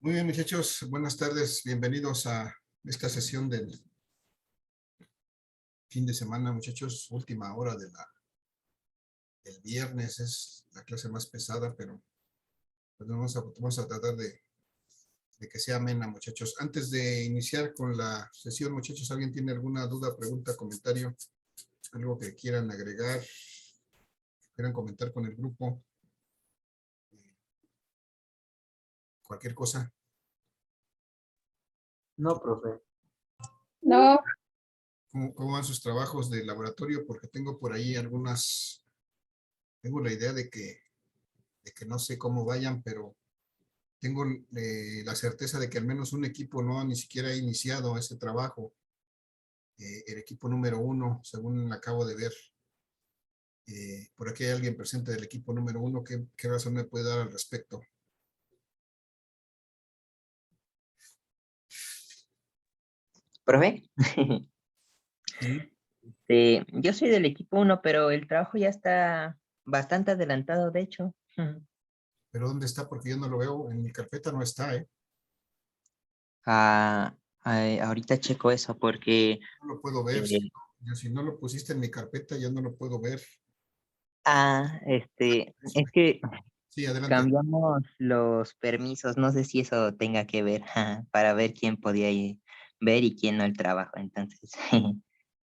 Muy bien, muchachos, buenas tardes, bienvenidos a esta sesión del fin de semana, muchachos, última hora del viernes, es la clase más pesada, pero pues vamos a tratar de que sea amena, muchachos. Antes de iniciar con la sesión, muchachos, ¿alguien tiene alguna duda, pregunta, comentario, algo que quieran agregar, que quieran comentar con el grupo, cualquier cosa? No, profe. No, ¿Cómo van sus trabajos de laboratorio? Porque tengo por ahí tengo la idea de que no sé cómo vayan, pero tengo la certeza de que al menos un equipo no ni siquiera ha iniciado ese trabajo. El equipo número 1, según acabo de ver. Por aquí hay alguien presente del equipo número 1. ¿Qué razón me puede dar al respecto? ¿Profe? ¿Sí? Yo soy del equipo 1, pero el trabajo ya está bastante adelantado, de hecho. ¿Pero dónde está? Porque yo no lo veo. En mi carpeta no está, ¿eh? Ahorita checo eso porque No lo puedo ver. eh, Si no lo pusiste en mi carpeta, yo no lo puedo ver. es que Sí, adelante. cambiamos los permisos, no sé si eso tenga que ver para ver quién podía ver y quién no el trabajo, entonces.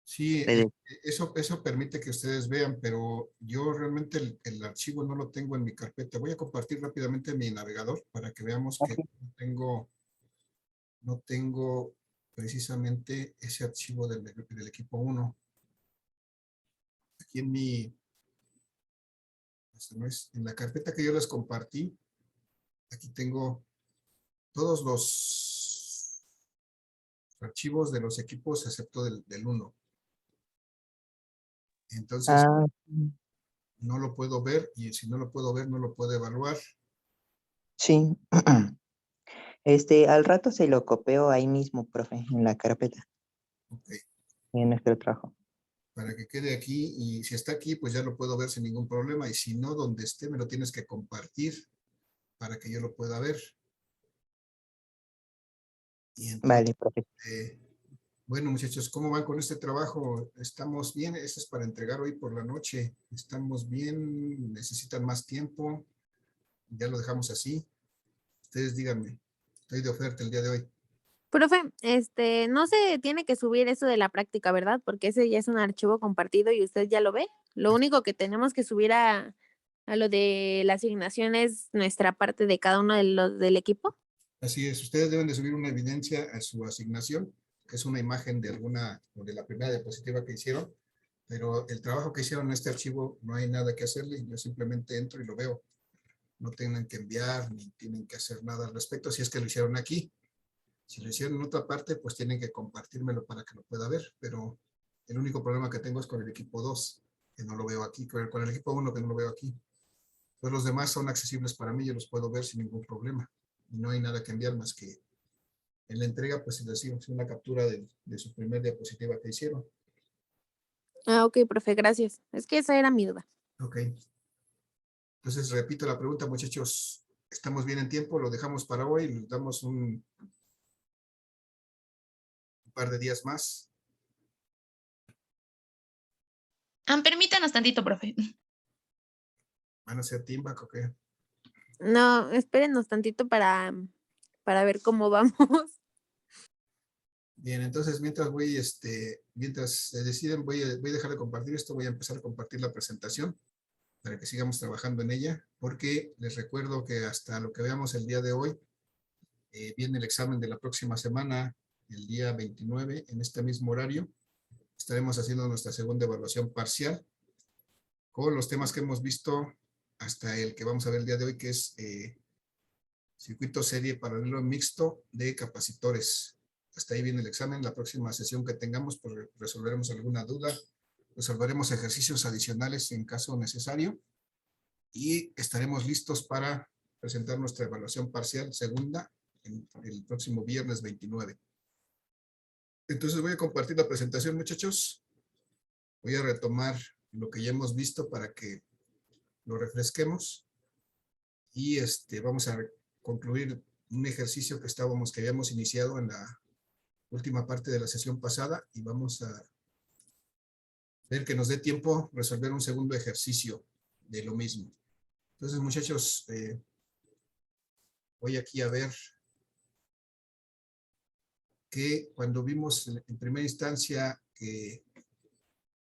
Sí, Puede- eso permite que ustedes vean, pero yo realmente el archivo no lo tengo en mi carpeta. Voy a compartir rápidamente mi navegador para que veamos que no tengo precisamente ese archivo del equipo 1. Aquí en la carpeta que yo les compartí, aquí tengo todos los archivos de los equipos excepto del 1. Entonces, Ah, no lo puedo ver y si no lo puedo ver, no lo puedo evaluar. sí. Al rato se lo copio ahí mismo, profe, en la carpeta, Ok, en nuestro trabajo. para que quede aquí y si está aquí, pues ya lo puedo ver sin ningún problema y si no, donde esté, me lo tienes que compartir para que yo lo pueda ver. Y entonces, Vale, profe. eh, bueno, muchachos, ¿cómo van con este trabajo? ¿Estamos bien? Este es para entregar hoy por la noche. ¿Estamos bien? ¿Necesitan más tiempo? Ya lo dejamos así. Ustedes díganme. Estoy de oferta el día de hoy. profe, no se tiene que subir eso de la práctica, ¿verdad? Porque ese ya es un archivo compartido y usted ya lo ve. Lo único que tenemos que subir a lo de la asignación es nuestra parte de cada uno de los del equipo. Así es. Ustedes deben de subir una evidencia a su asignación, que es una imagen de alguna, o de la primera diapositiva que hicieron, pero el trabajo que hicieron en este archivo no hay nada que hacerle. Yo simplemente entro y lo veo. No tienen que enviar ni tienen que hacer nada al respecto si es que lo hicieron aquí. Si lo hicieron en otra parte, pues tienen que compartírmelo para que lo pueda ver, pero el único problema que tengo es con el equipo 2, que no lo veo aquí, con el equipo 1 que no lo veo aquí. Pues los demás son accesibles para mí, yo los puedo ver sin ningún problema. Y no hay nada que enviar más que en la entrega, pues si decimos una captura de su primer diapositiva que hicieron. Ah, ok, profe, gracias. Es que esa era mi duda. Ok. Entonces, repito la pregunta, muchachos. ¿Estamos bien en tiempo? ¿Lo dejamos para hoy? ¿Les damos un par de días más? Permítanos tantito, profe. ¿Van a ser teamback o qué? No, espérenos tantito para ver cómo vamos. Bien, entonces mientras se deciden, voy a dejar de compartir esto, voy a empezar a compartir la presentación para que sigamos trabajando en ella, porque les recuerdo que hasta lo que veamos el día de hoy, viene el examen de la próxima semana, el día 29, en este mismo horario. Estaremos haciendo nuestra segunda evaluación parcial con los temas que hemos visto hasta el que vamos a ver el día de hoy, que es circuito serie paralelo mixto de capacitores. Hasta ahí viene el examen. La próxima sesión que tengamos, pues resolveremos alguna duda, resolveremos ejercicios adicionales en caso necesario y estaremos listos para presentar nuestra evaluación parcial segunda el próximo viernes 29. Entonces voy a compartir la presentación, muchachos. Voy a retomar lo que ya hemos visto para que lo refresquemos y vamos a concluir un ejercicio que habíamos iniciado en la última parte de la sesión pasada y vamos a ver que nos dé tiempo resolver un segundo ejercicio de lo mismo. Entonces, muchachos, voy aquí a ver que cuando vimos en primera instancia que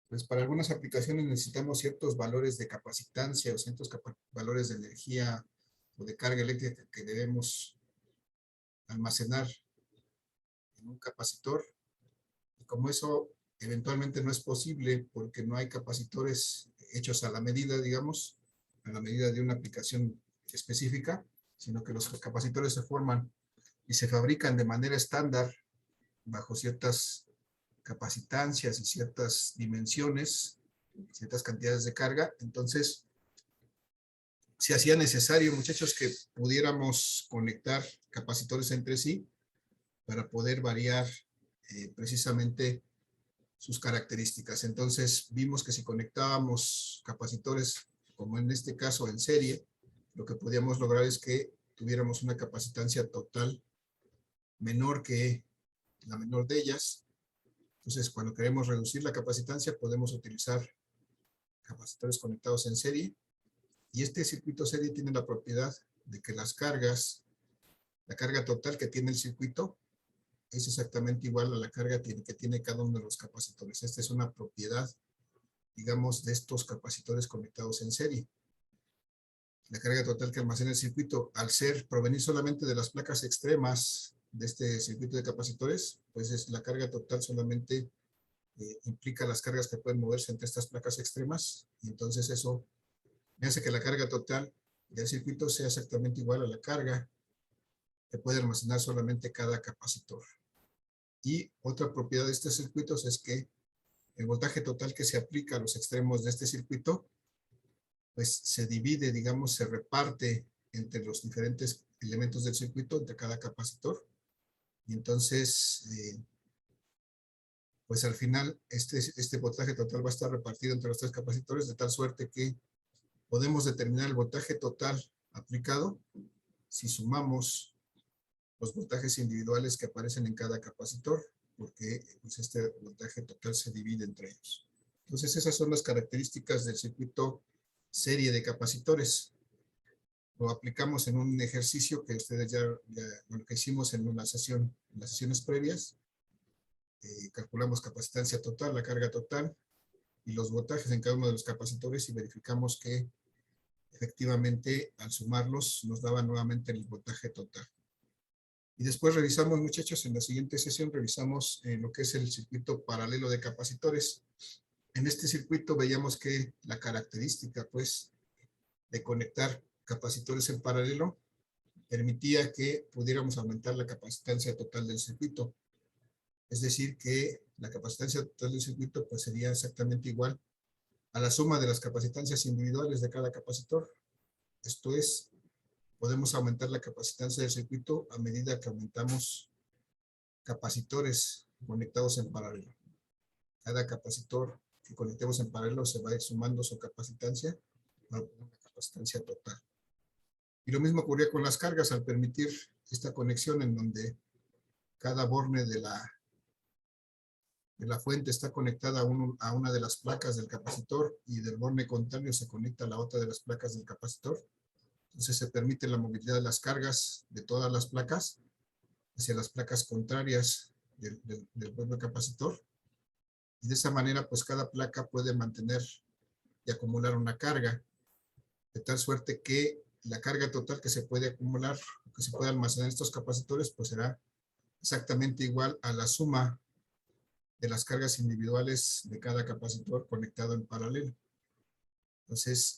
pues para algunas aplicaciones necesitamos ciertos valores de capacitancia o ciertos valores de energía o de carga eléctrica que debemos almacenar en un capacitor. Y como eso eventualmente no es posible porque no hay capacitores hechos a la medida, digamos, a la medida de una aplicación específica, sino que los capacitores se forman y se fabrican de manera estándar bajo ciertas capacitancias y ciertas dimensiones, ciertas cantidades de carga. Entonces, se hacía necesario, muchachos, que pudiéramos conectar capacitores entre sí para poder variar precisamente sus características. Entonces, vimos que si conectábamos capacitores, como en este caso en serie, lo que podíamos lograr es que tuviéramos una capacitancia total menor que la menor de ellas. Entonces, cuando queremos reducir la capacitancia, podemos utilizar capacitores conectados en serie. Y este circuito serie tiene la propiedad de que las cargas, la carga total que tiene el circuito, es exactamente igual a la carga que tiene cada uno de los capacitores. Esta es una propiedad, digamos, de estos capacitores conectados en serie. La carga total que almacena el circuito, al provenir solamente de las placas extremas de este circuito de capacitores, pues es la carga total solamente implica las cargas que pueden moverse entre estas placas extremas, y entonces eso me hace que la carga total del circuito sea exactamente igual a la carga que puede almacenar solamente cada capacitor. Y otra propiedad de estos circuitos es que el voltaje total que se aplica a los extremos de este circuito, pues se divide, digamos, se reparte entre los diferentes elementos del circuito, entre cada capacitor. Y entonces, pues al final, este voltaje total va a estar repartido entre los tres capacitores, de tal suerte que podemos determinar el voltaje total aplicado si sumamos los voltajes individuales que aparecen en cada capacitor, porque pues, este voltaje total se divide entre ellos. Entonces, esas son las características del circuito serie de capacitores. Lo aplicamos en un ejercicio que ustedes bueno, que hicimos en las sesiones previas. Calculamos capacitancia total, la carga total y los voltajes en cada uno de los capacitores y verificamos que efectivamente al sumarlos nos daba nuevamente el voltaje total. Y después revisamos, muchachos, en la siguiente sesión revisamos lo que es el circuito paralelo de capacitores. En este circuito veíamos que la característica, pues, de conectar capacitores en paralelo permitía que pudiéramos aumentar la capacitancia total del circuito. Es decir, que la capacitancia total del circuito pues, sería exactamente igual a la suma de las capacitancias individuales de cada capacitor. Esto es, podemos aumentar la capacitancia del circuito a medida que aumentamos capacitores conectados en paralelo. Cada capacitor que conectemos en paralelo se va a ir sumando su capacitancia para obtener una capacitancia total. Y lo mismo ocurría con las cargas al permitir esta conexión en donde cada borne de la fuente está conectada a una de las placas del capacitor y del borne contrario se conecta a la otra de las placas del capacitor. Entonces se permite la movilidad de las cargas de todas las placas hacia las placas contrarias del propio capacitor. Y de esa manera, pues cada placa puede mantener y acumular una carga, de tal suerte que la carga total que se puede acumular, que se puede almacenar en estos capacitores, pues será exactamente igual a la suma de las cargas individuales de cada capacitor conectado en paralelo. Entonces,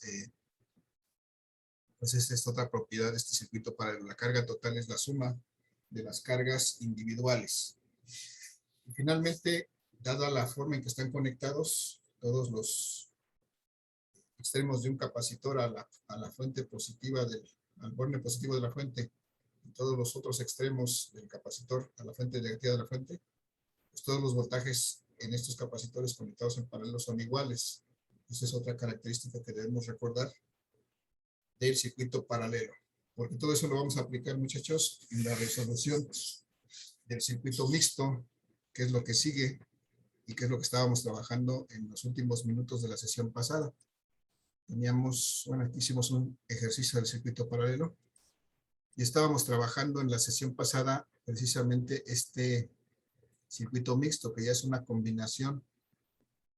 pues esta es otra propiedad de este circuito paralelo. La carga total es la suma de las cargas individuales. Y finalmente, dada la forma en que están conectados todos los extremos de un capacitor a la fuente positiva, al borne positivo de la fuente, y todos los otros extremos del capacitor a la fuente negativa de la fuente, pues todos los voltajes en estos capacitores conectados en paralelo son iguales. Esa es otra característica que debemos recordar del circuito paralelo. porque todo eso lo vamos a aplicar, muchachos, en la resolución del circuito mixto, que es lo que sigue y que es lo que estábamos trabajando en los últimos minutos de la sesión pasada. Aquí hicimos un ejercicio del circuito paralelo y estábamos trabajando en la sesión pasada precisamente este circuito mixto, que ya es una combinación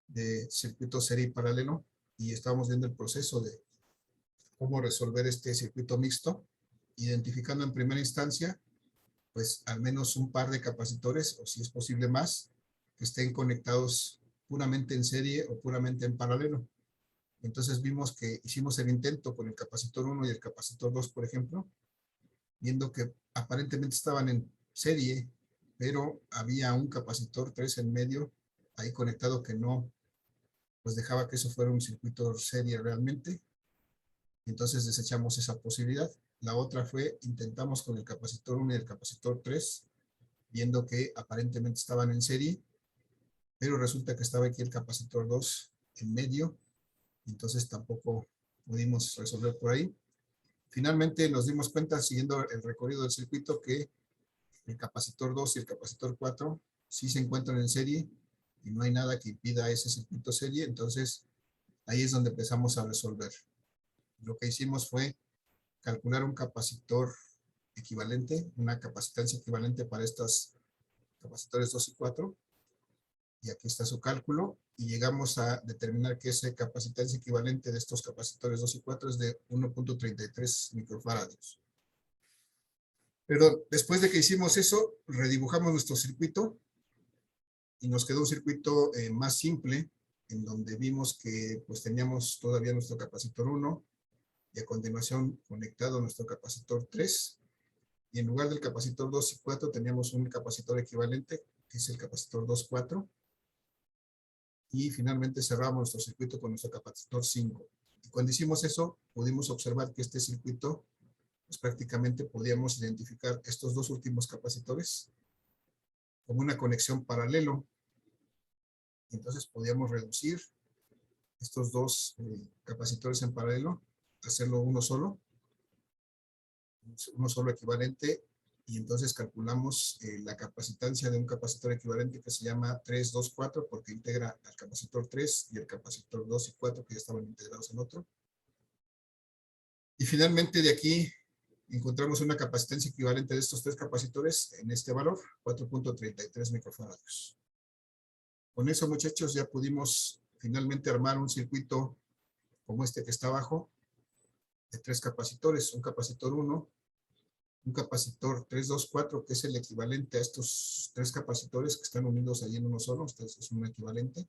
de circuito serie y paralelo, y estábamos viendo el proceso de cómo resolver este circuito mixto, identificando en primera instancia, pues al menos un par de capacitores, o si es posible más, que estén conectados puramente en serie o puramente en paralelo. Entonces vimos que hicimos el intento con el capacitor 1 y el capacitor 2, por ejemplo, viendo que aparentemente estaban en serie, pero había un capacitor 3 en medio, ahí conectado, que no pues dejaba que eso fuera un circuito serie realmente. Entonces desechamos esa posibilidad. La otra fue, intentamos con el capacitor 1 y el capacitor 3, viendo que aparentemente estaban en serie, pero resulta que estaba aquí el capacitor 2 en medio, entonces tampoco pudimos resolver por ahí. Finalmente nos dimos cuenta, siguiendo el recorrido del circuito, que el capacitor 2 y el capacitor 4 sí se encuentran en serie y no hay nada que impida ese circuito serie. Entonces ahí es donde empezamos a resolver. Lo que hicimos fue calcular un capacitor equivalente, una capacitancia equivalente para estos capacitores 2 y 4, y aquí está su cálculo, y llegamos a determinar que esa capacitancia equivalente de estos capacitores 2 y 4 es de 1.33 microfaradios. Pero después de que hicimos eso, redibujamos nuestro circuito y nos quedó un circuito más simple, en donde vimos que pues teníamos todavía nuestro capacitor 1 y a continuación conectado nuestro capacitor 3, y en lugar del capacitor 2 y 4 teníamos un capacitor equivalente, que es el capacitor 2, 4, y finalmente cerramos nuestro circuito con nuestro capacitor 5. Y cuando hicimos eso, pudimos observar que este circuito, pues prácticamente podíamos identificar estos dos últimos capacitores como una conexión paralelo. Entonces podíamos reducir estos dos capacitores en paralelo, hacerlo uno solo equivalente, y entonces calculamos la capacitancia de un capacitor equivalente que se llama 3, 2, 4, porque integra al capacitor 3 y el capacitor 2 y 4 que ya estaban integrados en otro. Y finalmente de aquí encontramos una capacitancia equivalente de estos tres capacitores en este valor, 4.33 microfaradios. Con eso, muchachos, ya pudimos finalmente armar un circuito como este que está abajo, de tres capacitores, un capacitor 1, un capacitor 3, 2, 4, que es el equivalente a estos tres capacitores que están unidos allí en uno solo, este es un equivalente,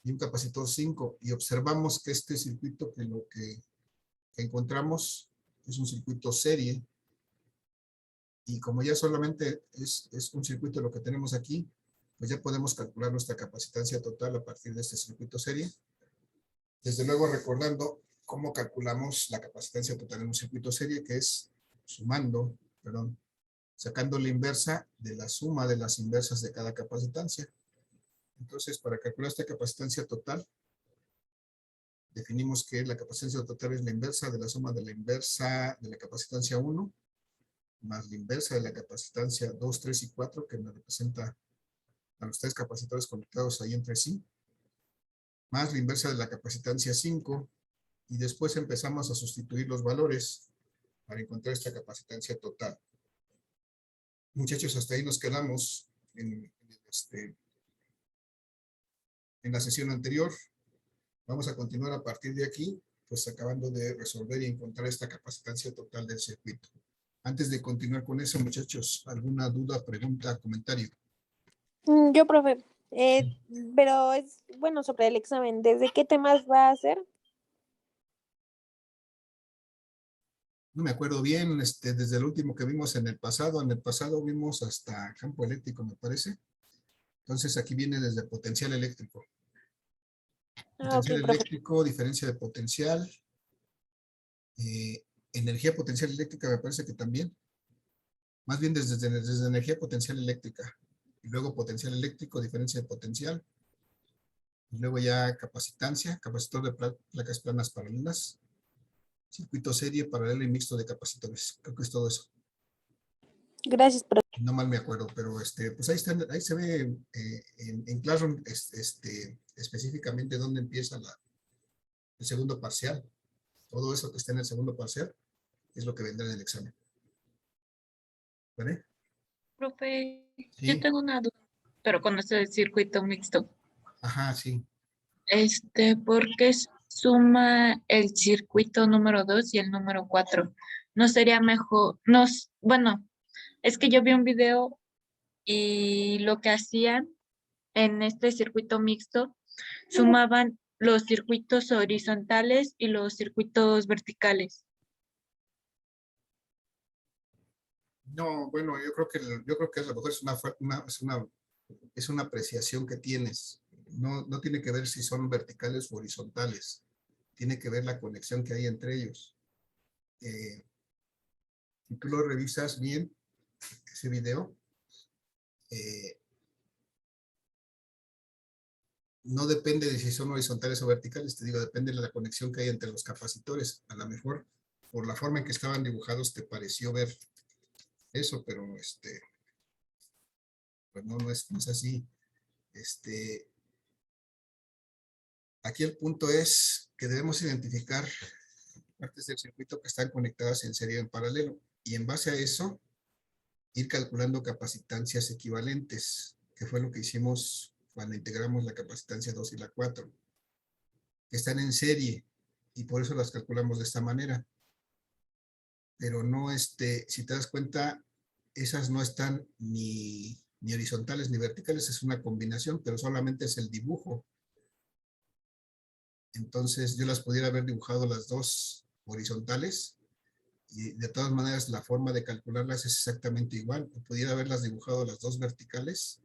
y un capacitor 5, y observamos que este circuito, que lo que encontramos es un circuito serie, y como ya solamente es un circuito lo que tenemos aquí, pues ya podemos calcular nuestra capacitancia total a partir de este circuito serie. Desde luego recordando cómo calculamos la capacitancia total en un circuito serie, que es sacando la inversa de la suma de las inversas de cada capacitancia. Entonces, para calcular esta capacitancia total, definimos que la capacitancia total es la inversa de la suma de la inversa de la capacitancia 1, más la inversa de la capacitancia 2, 3 y 4, que me representa a los tres capacitores conectados ahí entre sí, más la inversa de la capacitancia 5, y después empezamos a sustituir los valores para encontrar esta capacitancia total. Muchachos, hasta ahí nos quedamos en la sesión anterior. Vamos a continuar a partir de aquí, pues acabando de resolver y encontrar esta capacitancia total del circuito. Antes de continuar con eso, muchachos, ¿alguna duda, pregunta, comentario? Yo, profe, pero es bueno sobre el examen. ¿Desde qué temas va a ser? No me acuerdo bien, desde el último que vimos en el pasado vimos hasta campo eléctrico, me parece. Entonces aquí viene desde potencial eléctrico. Potencial Ok, profe. eléctrico, diferencia de potencial, energía potencial eléctrica me parece que también. Más bien desde energía potencial eléctrica. Y luego potencial eléctrico, diferencia de potencial. Y luego ya capacitancia, capacitor de placas planas paralelas. circuito serie, paralelo y mixto de capacitores. Creo que es todo eso. Gracias, profe. No mal me acuerdo, pero pues ahí están, ahí se ve en Classroom específicamente dónde empieza el segundo parcial. Todo eso que está en el segundo parcial es lo que vendrá en el examen. ¿Vale? Profe, yo Sí. tengo una duda, pero con esto del circuito mixto. Ajá, sí. ¿Por qué suma el circuito número 2 y el número 4? ¿No sería mejor? Bueno, es que yo vi un video y lo que hacían en este circuito mixto, sumaban los circuitos horizontales y los circuitos verticales. No, bueno, yo creo que a lo mejor es una apreciación que tienes. No tiene que ver si son verticales o horizontales. Tiene que ver la conexión que hay entre ellos. Si tú lo revisas bien, ese video, no depende de si son horizontales o verticales, te digo, depende de la conexión que hay entre los capacitores. A lo mejor, por la forma en que estaban dibujados, te pareció ver eso, pero pues no es así. Aquí el punto es que debemos identificar partes del circuito que están conectadas en serie o en paralelo, y en base a eso, ir calculando capacitancias equivalentes, que fue lo que hicimos cuando integramos la capacitancia 2 y la 4, que están en serie, y por eso las calculamos de esta manera. Pero no, si te das cuenta, esas no están ni horizontales ni verticales, es una combinación, pero solamente es el dibujo. Entonces yo las pudiera haber dibujado las dos horizontales, y de todas maneras la forma de calcularlas es exactamente igual. Pudiera haberlas dibujado las dos verticales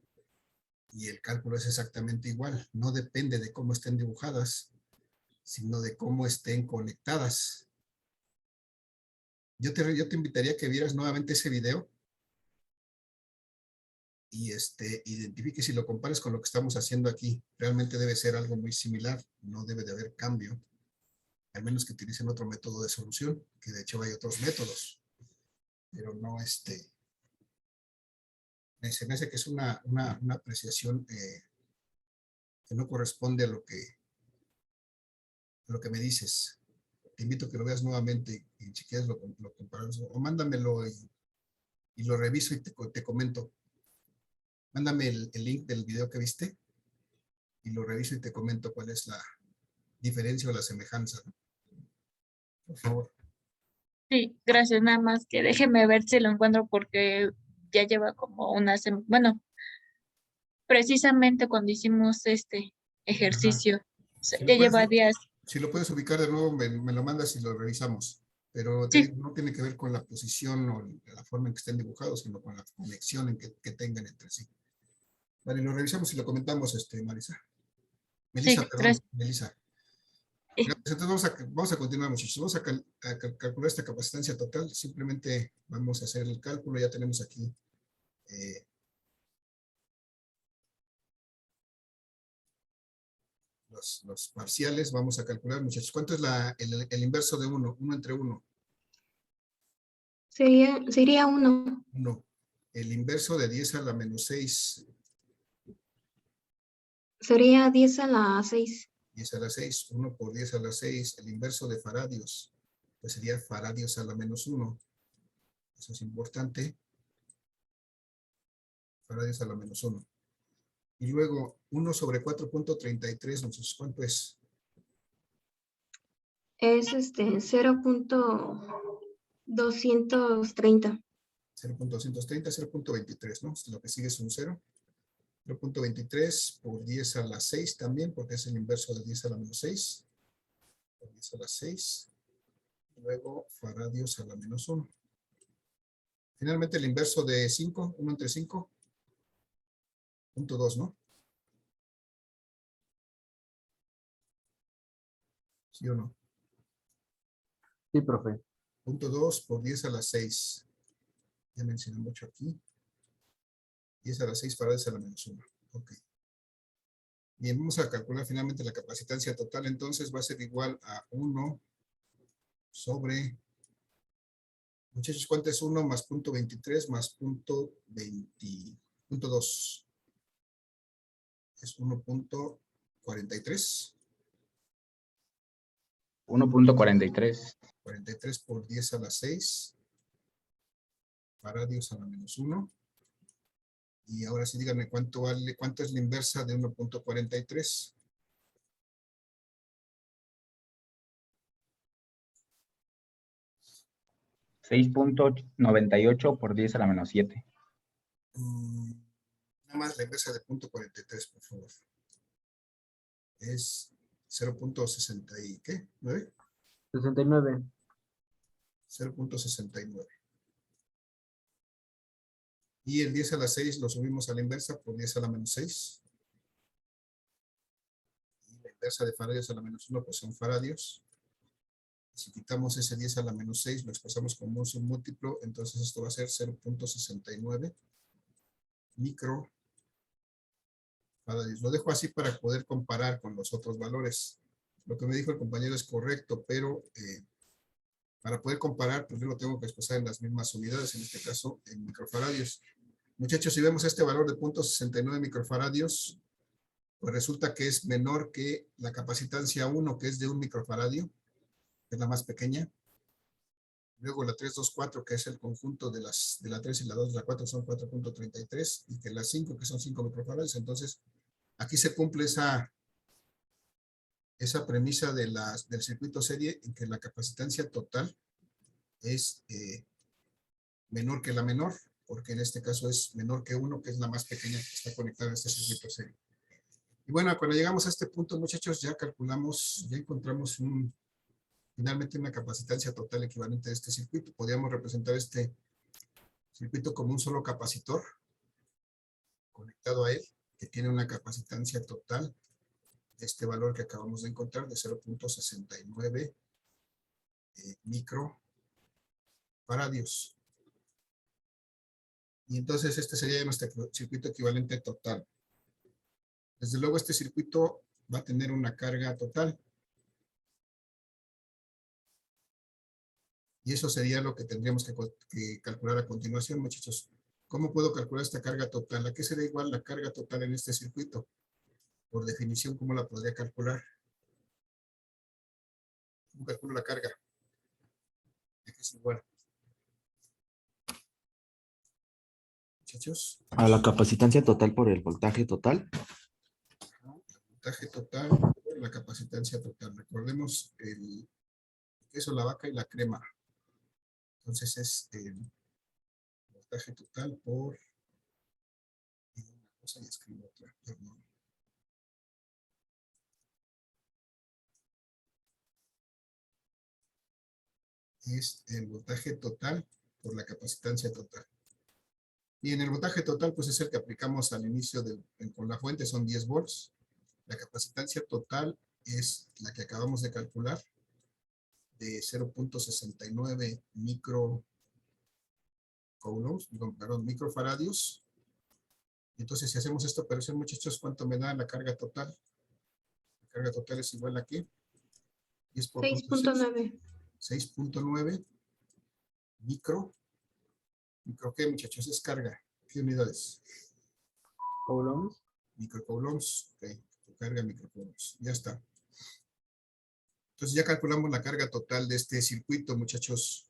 y el cálculo es exactamente igual. No depende de cómo estén dibujadas, sino de cómo estén conectadas. Yo te invitaría a que vieras nuevamente ese video y identifiques y lo compares con lo que estamos haciendo aquí. Realmente debe ser algo muy similar, no debe de haber cambio, al menos que utilicen otro método de solución, que de hecho hay otros métodos, pero no se me hace que es una apreciación que no corresponde a lo que me dices. Te invito a que lo veas nuevamente y si quieres lo comparamos, o mándamelo y lo reviso y te comento. Mándame el link del video que viste y lo reviso y te comento cuál es la diferencia o la semejanza, ¿no? Por favor. Sí, gracias, nada más que déjeme ver si lo encuentro porque ya lleva como una semana, bueno, precisamente cuando hicimos este ejercicio, Si lo ya puedes, lleva días. si lo puedes ubicar de nuevo, me lo mandas y lo revisamos. Pero te Sí, digo, no tiene que ver con la posición o la forma en que estén dibujados, sino con la conexión que tengan entre sí. Vale, lo revisamos y lo comentamos, Marisa. Melissa, sí, perdón, gracias. Melissa. Gracias. Entonces vamos a continuar, muchachos. Vamos a calcular esta capacitancia total. Simplemente vamos a hacer el cálculo. Ya tenemos aquí los parciales. Vamos a calcular, muchachos. ¿Cuánto es el inverso de 1? 1 entre 1. Sería 1. 1. El inverso de 10 a la menos 6. Sería 10 a la 6. 10 a la 6. 1 por 10 a la 6. El inverso de faradios. Pues sería faradios a la menos 1. Eso es importante. Faradios a la menos 1. Y luego 1 sobre 4.33. Entonces, ¿cuánto es? Es 0.230. 0.230, 0.23, ¿no? Lo que sigue es un 0. 0.23 por 10 a la 6 también, porque es el inverso de 10 a la menos 6. Por 10 a la 6. Luego faradios a la menos 1. Finalmente el inverso de 5, 1 entre 5. Punto 2, ¿no? ¿Sí o no? Sí, profe. Punto 2 por 10 a la 6. Ya mencioné mucho aquí. 10 a la 6 faradios a la menos 1. Ok. Bien, vamos a calcular finalmente la capacitancia total. Entonces va a ser igual a 1 sobre, muchachos, ¿cuánto es 1 más punto 23 más punto 2? Es 1.43. 1.43. 43 por 10 a la 6. Faradios a la menos 1. Y ahora sí díganme cuánto vale, cuánto es la inversa de 1.43. 6.98 por 10 a la menos 7. Nada más la inversa de 0.43, por favor. Es 0.60 y ¿qué? ¿9? 69. 0.69. Y el 10 a la 6 lo subimos a la inversa por 10 a la menos 6. Y la inversa de faradios a la menos 1 pues son faradios. Si quitamos ese 10 a la menos 6, lo expresamos como un submúltiplo, entonces esto va a ser 0.69 micro faradios. Lo dejo así para poder comparar con los otros valores. Lo que me dijo el compañero es correcto, pero para poder comparar, pues yo lo tengo que expresar en las mismas unidades, en este caso en microfaradios. Muchachos, si vemos este valor de 0.69 microfaradios, pues resulta que es menor que la capacitancia 1, que es de 1 microfaradio, que es la más pequeña. Luego la 324, que es el conjunto de la 3 y la 2 y la 4, son 4.33, y que las 5, que son 5 microfaradios. Entonces, aquí se cumple esa premisa del circuito serie, en que la capacitancia total es menor que la menor, porque en este caso es menor que 1, que es la más pequeña que está conectada a este circuito serie. Y bueno, cuando llegamos a este punto, muchachos, ya calculamos, ya encontramos finalmente una capacitancia total equivalente a este circuito. Podríamos representar este circuito como un solo capacitor conectado a él, que tiene una capacitancia total de este valor que acabamos de encontrar de 0.69 microfaradios. Y entonces este sería nuestro circuito equivalente total. Desde luego este circuito va a tener una carga total. Y eso sería lo que tendríamos que calcular a continuación, muchachos. ¿Cómo puedo calcular esta carga total? ¿A qué será igual la carga total en este circuito? Por definición, ¿cómo la podría calcular? ¿Cómo calculo la carga? ¿A qué es igual? Muchachos. A la capacitancia total por el voltaje total. El voltaje total por la capacitancia total. Recordemos el queso, la vaca y la crema. Entonces es el voltaje total por una cosa y escribo otra, perdón. Es el voltaje total por la capacitancia total. Y en el voltaje total, pues es el que aplicamos al inicio con la fuente, son 10 volts. La capacitancia total es la que acabamos de calcular, de 0.69 microfaradios. Entonces, si hacemos esta operación, muchachos, ¿cuánto me da la carga total? La carga total es igual a ¿qué? 6.9. 6.9 ¿Micro qué, muchachos? Es carga. ¿Qué unidades? Coulombs. Microcoulombs. Ok, carga microcoulombs. Ya está. Entonces ya calculamos la carga total de este circuito, muchachos.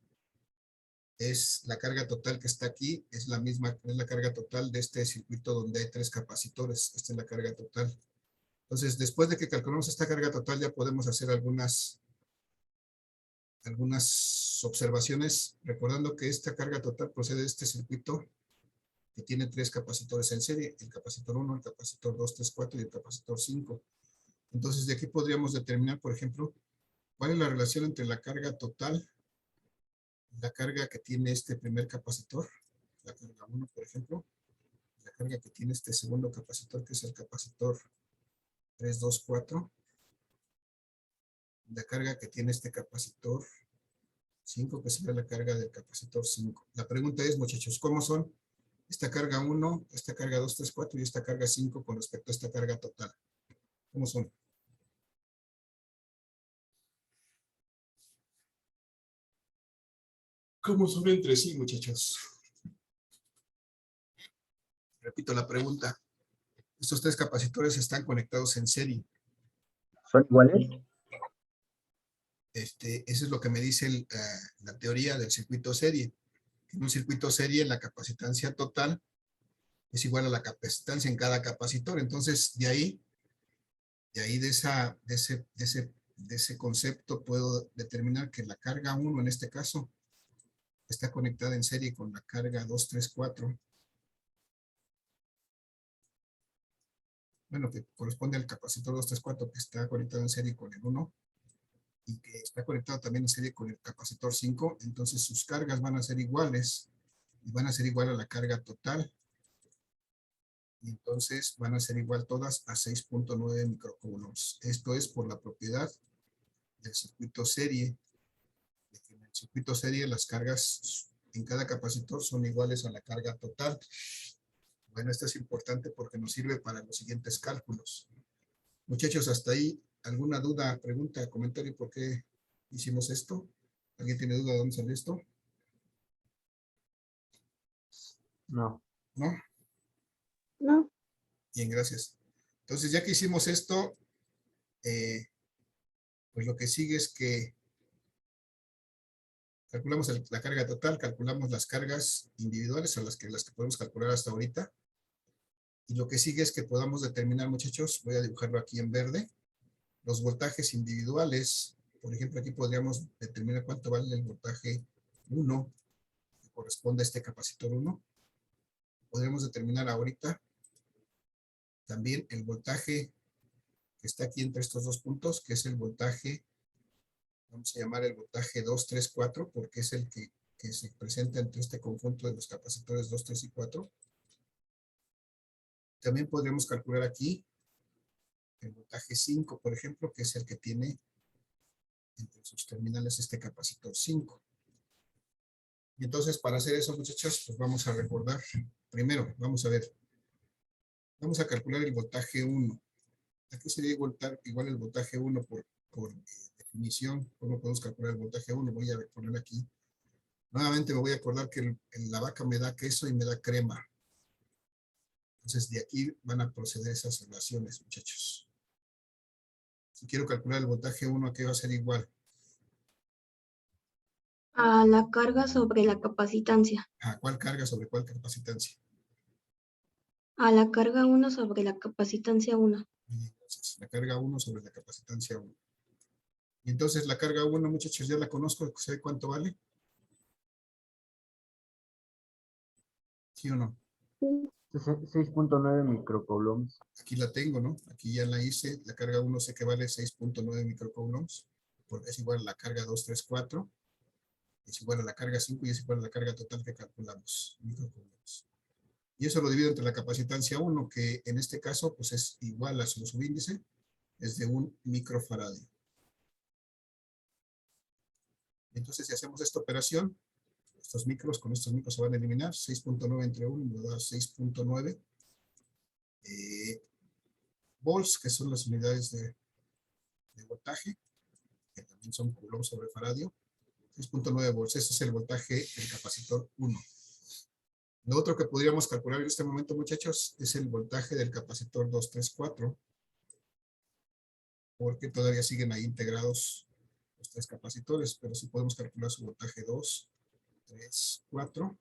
Es la carga total que está aquí, es la misma, es la carga total de este circuito donde hay 3 capacitores. Esta es la carga total. Entonces, después de que calculamos esta carga total, ya podemos hacer algunas observaciones, recordando que esta carga total procede de este circuito que tiene 3 capacitores en serie, el capacitor 1, el capacitor 2, 3, 4 y el capacitor 5. Entonces, de aquí podríamos determinar, por ejemplo, cuál es la relación entre la carga total y la carga que tiene este primer capacitor, la carga 1, por ejemplo, la carga que tiene este segundo capacitor, que es el capacitor 3, 2, 4, la carga que tiene este capacitor 5, que sería la carga del capacitor 5. La pregunta es, muchachos, ¿cómo son esta carga 1, esta carga 2, 3, 4 y esta carga 5 con respecto a esta carga total? ¿Cómo son? ¿Cómo son entre sí, muchachos? Repito la pregunta. Estos tres capacitores están conectados en serie. ¿Son iguales? Eso es lo que me dice la teoría del circuito serie. En un circuito serie, la capacitancia total es igual a la capacitancia en cada capacitor. Entonces, de ahí de ese concepto, puedo determinar que la carga 1, en este caso, está conectada en serie con la carga 2, 3, 4. Bueno, que corresponde al capacitor 2, 3, 4, que está conectado en serie con el 1. Y que está conectado también en serie con el capacitor 5, entonces sus cargas van a ser iguales y van a ser igual a la carga total. Y entonces van a ser igual todas a 6.9 microcoulombs. Esto es por la propiedad del circuito serie. En el circuito serie las cargas en cada capacitor son iguales a la carga total. Bueno, esto es importante porque nos sirve para los siguientes cálculos. Muchachos, hasta ahí, ¿alguna duda, pregunta, comentario por qué hicimos esto? ¿Alguien tiene duda de dónde sale esto? No. ¿No? No. Bien, gracias. Entonces, ya que hicimos esto, pues lo que sigue es que calculamos la carga total, calculamos las cargas individuales a las que podemos calcular hasta ahorita. Y lo que sigue es que podamos determinar, muchachos, voy a dibujarlo aquí en verde, los voltajes individuales. Por ejemplo, aquí podríamos determinar cuánto vale el voltaje 1, que corresponde a este capacitor 1. Podríamos determinar ahorita también el voltaje que está aquí entre estos dos puntos, que es el voltaje, vamos a llamar el voltaje 2, 3, 4, porque es el que se presenta entre este conjunto de los capacitores 2, 3 y 4. También podríamos calcular aquí el voltaje 5, por ejemplo, que es el que tiene entre sus terminales este capacitor 5. Y entonces, para hacer eso, muchachos, pues vamos a recordar. Primero, vamos a ver. Vamos a calcular el voltaje 1. Aquí sería igual el voltaje 1 por definición. ¿Cómo podemos calcular el voltaje 1? Voy a poner aquí. Nuevamente me voy a acordar que la vaca me da queso y me da crema. Entonces, de aquí van a proceder esas relaciones, muchachos. Si quiero calcular el voltaje 1, ¿a qué va a ser igual? A la carga sobre la capacitancia. ¿A cuál carga sobre cuál capacitancia? A la carga 1 sobre la capacitancia 1. Entonces, la carga 1 sobre la capacitancia 1. Y entonces la carga 1, muchachos, ya la conozco, ¿sabe cuánto vale? ¿Sí o no? 6.9 microcoulombs. Aquí la tengo, ¿no? Aquí ya la hice. La carga 1 sé que vale 6.9 microcoulombs, porque es igual a la carga 2, 3, 4. Es igual a la carga 5 y es igual a la carga total que calculamos, microcoulombs. Y eso lo divido entre la capacitancia 1, que en este caso pues es igual a su subíndice, es de 1 microfaradio. Entonces, si hacemos esta operación, estos micros con estos micros se van a eliminar. 6.9 entre 1 me da 6.9 volts, que son las unidades de voltaje, que también son coulomb sobre faradio. 6.9 volts, ese es el voltaje del capacitor 1. Lo otro que podríamos calcular en este momento, muchachos, es el voltaje del capacitor 2, 3, 4, porque todavía siguen ahí integrados los tres capacitores, pero sí podemos calcular su voltaje 2, 3, 4.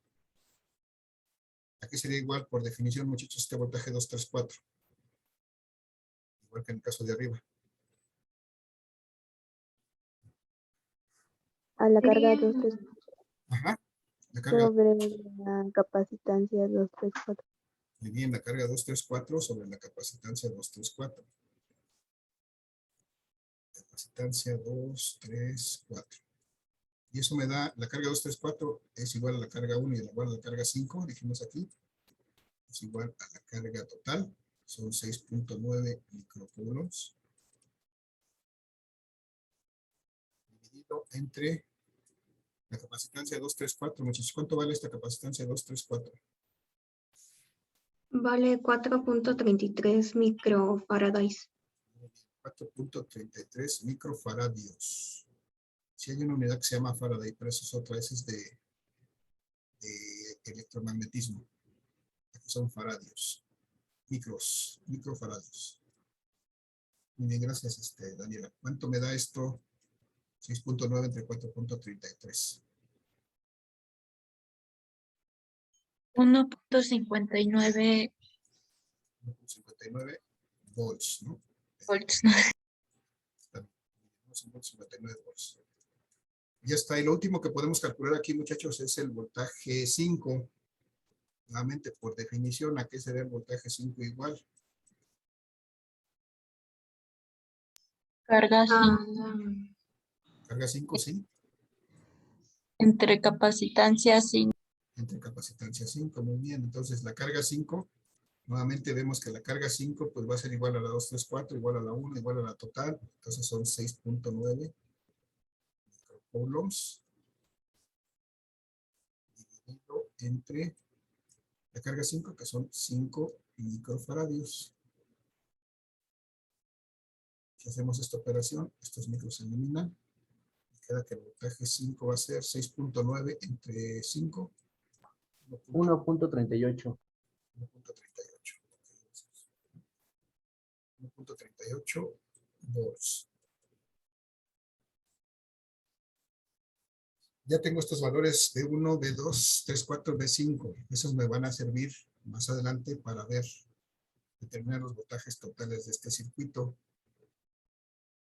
Aquí sería igual, por definición, muchachos, este voltaje 2, 3, 4. Igual que en el caso de arriba. A la carga 2, 3, Ajá. La carga, sobre la capacitancia 2, 3, 4. muy bien, la carga 2, 3, 4 sobre la capacitancia 2, 3, 4. Capacitancia 2, 3, 4. Y eso me da, la carga 2, 3, 4 es igual a la carga 1 y igual a la carga 5, dijimos aquí. Es igual a la carga total, son 6.9 microcoulombs. Dividido entre la capacitancia 2, 3, 4. Muchachos, ¿cuánto vale esta capacitancia 2, 3, 4? Vale 4.33 microfarads. 4.33 microfaradios. Si hay una unidad que se llama Faraday, pero eso es otra, esa es de electromagnetismo. Aquí son faradios, microfaradios. Muy bien, gracias, Daniela. ¿Cuánto me da esto? 6.9 entre 4.33. 1.59 59 volts, ¿no? volts. 59 volts. Ya está. Y lo último que podemos calcular aquí, muchachos, es el voltaje 5. Nuevamente, por definición, ¿a qué sería el voltaje 5 igual? Carga Ah, Carga 5, sí. entre capacitancia 5. Entre capacitancia 5, muy bien. Entonces, la carga 5, nuevamente vemos que la carga 5 pues va a ser igual a la 234, igual a la 1, igual a la total. Entonces son 6.9 microcoulombs dividido entre la carga 5, que son 5 microfaradios. Si hacemos esta operación, estos micros se eliminan. Y queda que el voltaje 5 va a ser 6.9 entre 5. 1.38. 1.38 volts. Ya tengo estos valores B1, B2, 3, 4, B5. Esos me van a servir más adelante para determinar los voltajes totales de este circuito.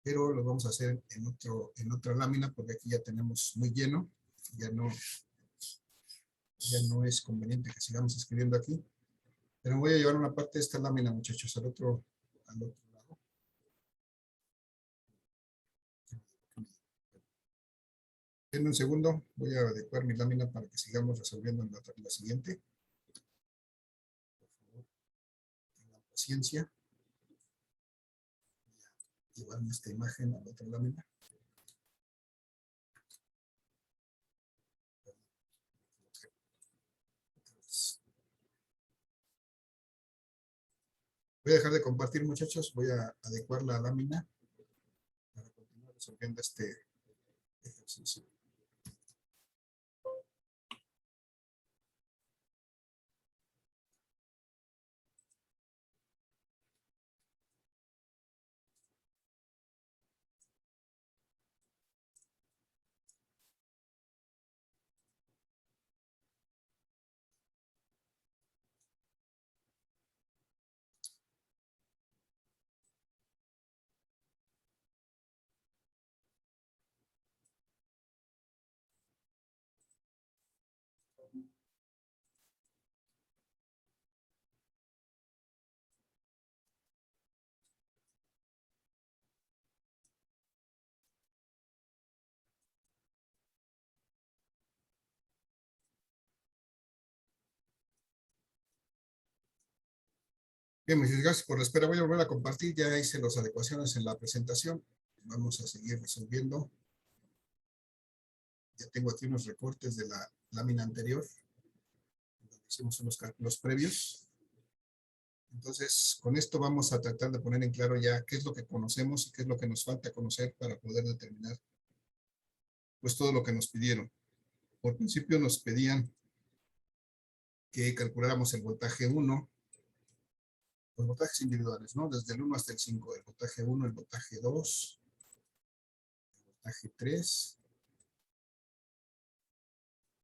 Pero lo vamos a hacer en otra lámina porque aquí ya tenemos muy lleno. Ya no es conveniente que sigamos escribiendo aquí. Pero voy a llevar una parte de esta lámina, muchachos, al otro lado. Denme un segundo, voy a adecuar mi lámina para que sigamos resolviendo en la siguiente. Por favor, tengan paciencia. Voy a llevarme esta imagen a la otra lámina. Voy a dejar de compartir, muchachos. Voy a adecuar la lámina para continuar resolviendo este ejercicio. Bien, muchas gracias por la espera. Voy a volver a compartir. Ya hice las adecuaciones en la presentación. Vamos a seguir resolviendo. Ya tengo aquí unos recortes de la lámina anterior. Hicimos unos cálculos previos. Entonces, con esto vamos a tratar de poner en claro ya qué es lo que conocemos y qué es lo que nos falta conocer para poder determinar pues todo lo que nos pidieron. Por principio nos pedían que calculáramos el voltaje 1, los voltajes individuales, ¿no? Desde el 1 hasta el 5, el voltaje 1, el voltaje 2, el voltaje 3,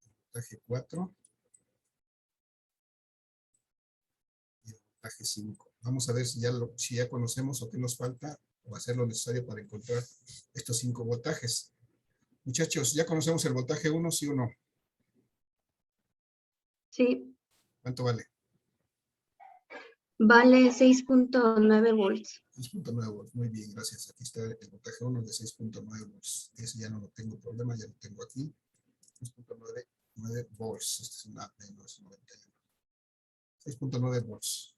el voltaje 4 y el voltaje 5. Vamos a ver si ya conocemos o qué nos falta o hacer lo necesario para encontrar estos 5 voltajes. Muchachos, ¿ya conocemos el voltaje 1, sí o no? sí, ¿Cuánto vale? vale 6.9 volts. 6.9 volts. Muy bien, gracias. Aquí está el voltaje 1 de 6.9 volts. Ese ya no lo tengo problema, ya lo tengo aquí. 6.9 volts. Este es una AP291. 6.9 volts.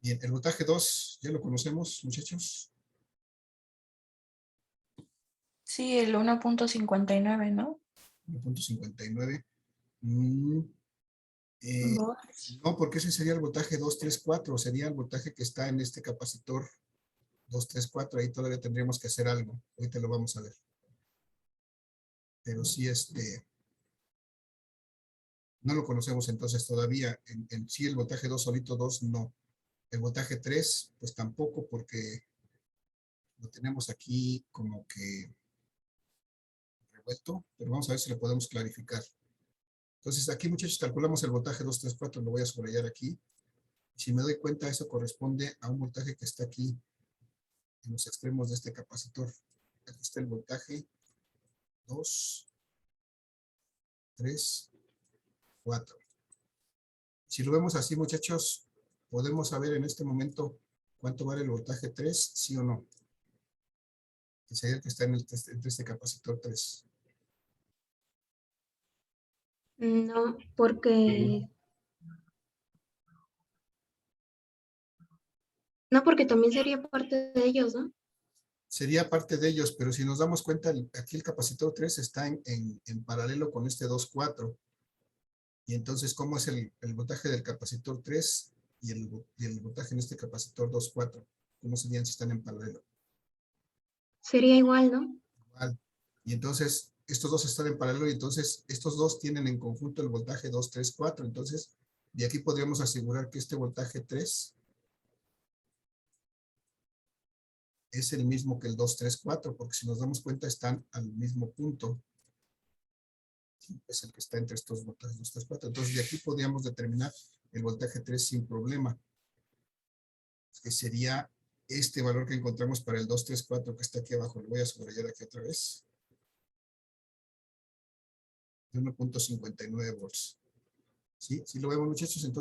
Bien, el voltaje 2, ¿ya lo conocemos, muchachos? Sí, el 1.59, ¿no? 1.59. Volts. No, porque ese sería el voltaje 234. Sería el voltaje que está en este capacitor 234. Ahí todavía tendríamos que hacer algo. Ahorita lo vamos a ver. Pero sí, No lo conocemos entonces todavía. En sí el voltaje 2 solito, 2 no. El voltaje 3, pues tampoco, porque lo tenemos aquí como que revuelto, pero vamos a ver si lo podemos clarificar. Entonces aquí, muchachos, calculamos el voltaje 2, 3, 4, lo voy a subrayar aquí. Si me doy cuenta, eso corresponde a un voltaje que está aquí en los extremos de este capacitor. Aquí está el voltaje 2, 3, 4. Si lo vemos así, muchachos, podemos saber en este momento cuánto vale el voltaje 3, sí o no. Que sería el que está entre este capacitor 3. No, porque... No, porque también sería parte de ellos, ¿no? Sería parte de ellos, pero si nos damos cuenta, aquí el capacitor 3 está en paralelo con este 2,4. Y entonces, ¿cómo es el voltaje del capacitor 3 y el voltaje en este capacitor 2,4? ¿Cómo serían si están en paralelo? Sería igual, ¿no? Igual. Y entonces, estos dos están en paralelo y entonces estos dos tienen en conjunto el voltaje 2, 3, 4. Entonces, de aquí podríamos asegurar que este voltaje 3 es el mismo que el 2, 3, 4, porque si nos damos cuenta están al mismo punto. Es el que está entre estos voltajes 2, 3, 4. Entonces, de aquí podríamos determinar el voltaje 3 sin problema, que sería este valor que encontramos para el 2, 3, 4 que está aquí abajo. Lo voy a subrayar aquí otra vez. 1.59 volts. ¿Sí? ¿Sí lo vemos, muchachos? Entonces,